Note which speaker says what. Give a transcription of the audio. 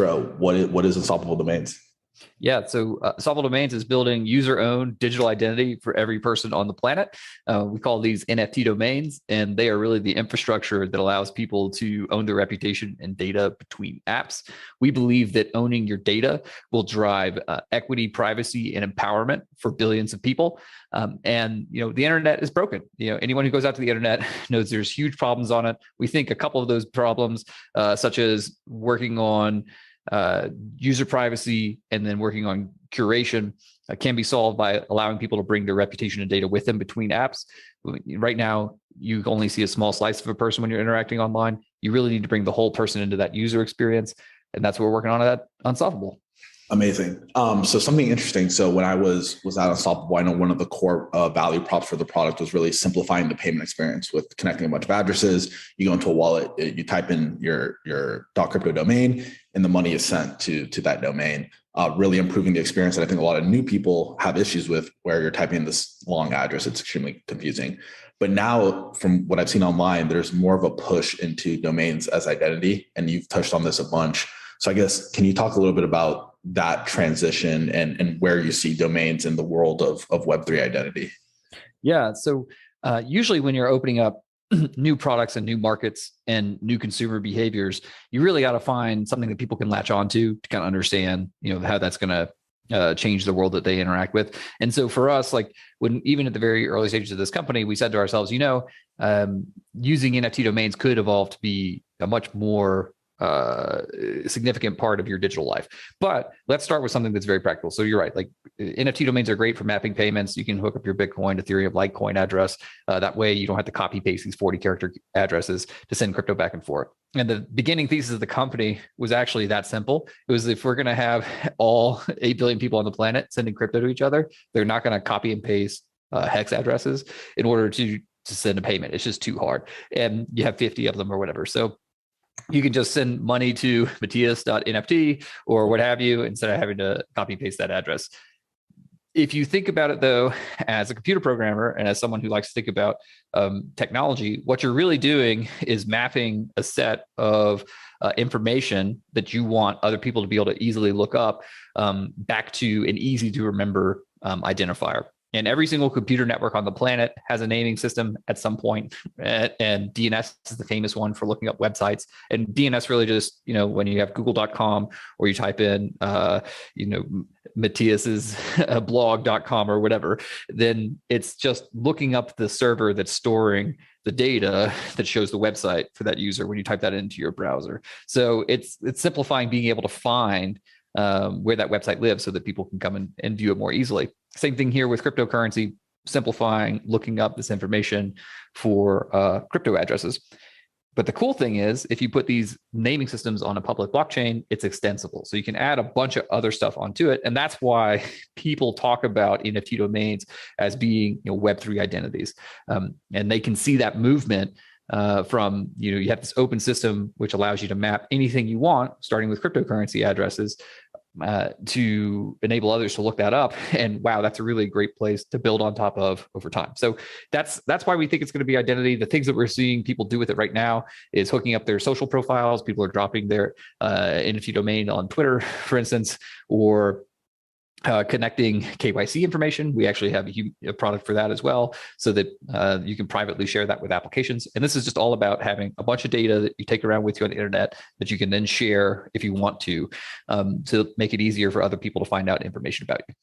Speaker 1: Bro, what is unstoppable domains?
Speaker 2: Yeah, so Unstoppable Domains is building user-owned digital identity for every person on the planet. We call these NFT domains, and they are really the infrastructure that allows people to own their reputation and data between apps. We believe that owning your data will drive equity, privacy, and empowerment for billions of people. And the internet is broken. Anyone who goes out to the internet knows there's huge problems on it. We think a couple of those problems, such as working on user privacy and then working on curation, can be solved by allowing people to bring their reputation and data with them between apps. Right now, you only see a small slice of a person when you're interacting online. You really need to bring the whole person into that user experience. And that's what we're working on at Unstoppable.
Speaker 1: Amazing. So something interesting. So when I was at Unstoppable, I know one of the core value props for the product was really simplifying the payment experience with connecting a bunch of addresses. You go into a wallet, you type in your .crypto domain, and the money is sent to that domain, really improving the experience that I think a lot of new people have issues with, where you're typing in this long address. It's extremely confusing. But now, from what I've seen online, there's more of a push into domains as identity, and you've touched on this a bunch. So I guess, can you talk a little bit about that transition and where you see domains in the world of Web3 identity?
Speaker 2: Yeah. So usually when you're opening up new products and new markets and new consumer behaviors, you really got to find something that people can latch onto to kind of understand, how that's going to change the world that they interact with. And so for us, like even at the very early stages of this company, we said to ourselves, using NFT domains could evolve to be a much more significant part of your digital life. But let's start with something that's very practical. So you're right, like NFT domains are great for mapping payments. You can hook up your Bitcoin, Ethereum, Litecoin address. That way you don't have to copy paste these 40 character addresses to send crypto back and forth. And the beginning thesis of the company was actually that simple. It was, if we're going to have all 8 billion people on the planet sending crypto to each other, they're not going to copy and paste hex addresses in order to send a payment. It's just too hard. And you have 50 of them or whatever. So you can just send money to Matthias.nft or what have you, instead of having to copy and paste that address. If you think about it, though, as a computer programmer and as someone who likes to think about technology, what you're really doing is mapping a set of information that you want other people to be able to easily look up back to an easy to remember identifier. And every single computer network on the planet has a naming system at some point. And DNS is the famous one for looking up websites. And DNS really just, when you have google.com or you type in, Matthias's blog.com or whatever, then it's just looking up the server that's storing the data that shows the website for that user when you type that into your browser. So it's simplifying being able to find where that website lives so that people can come and view it more easily. Same thing here with cryptocurrency, simplifying looking up this information for crypto addresses. But the cool thing is, if you put these naming systems on a public blockchain, it's extensible. So you can add a bunch of other stuff onto it. And that's why people talk about NFT domains as being Web3 identities. And they can see that movement from, you have this open system, which allows you to map anything you want, starting with cryptocurrency addresses, to enable others to look that up. And wow, that's a really great place to build on top of over time. So that's why we think it's going to be identity. The things that we're seeing people do with it right now is hooking up their social profiles. People are dropping their NFT domain on Twitter, for instance, or connecting KYC information. We actually have a product for that as well, so that you can privately share that with applications. And this is just all about having a bunch of data that you take around with you on the internet that you can then share if you want to make it easier for other people to find out information about you.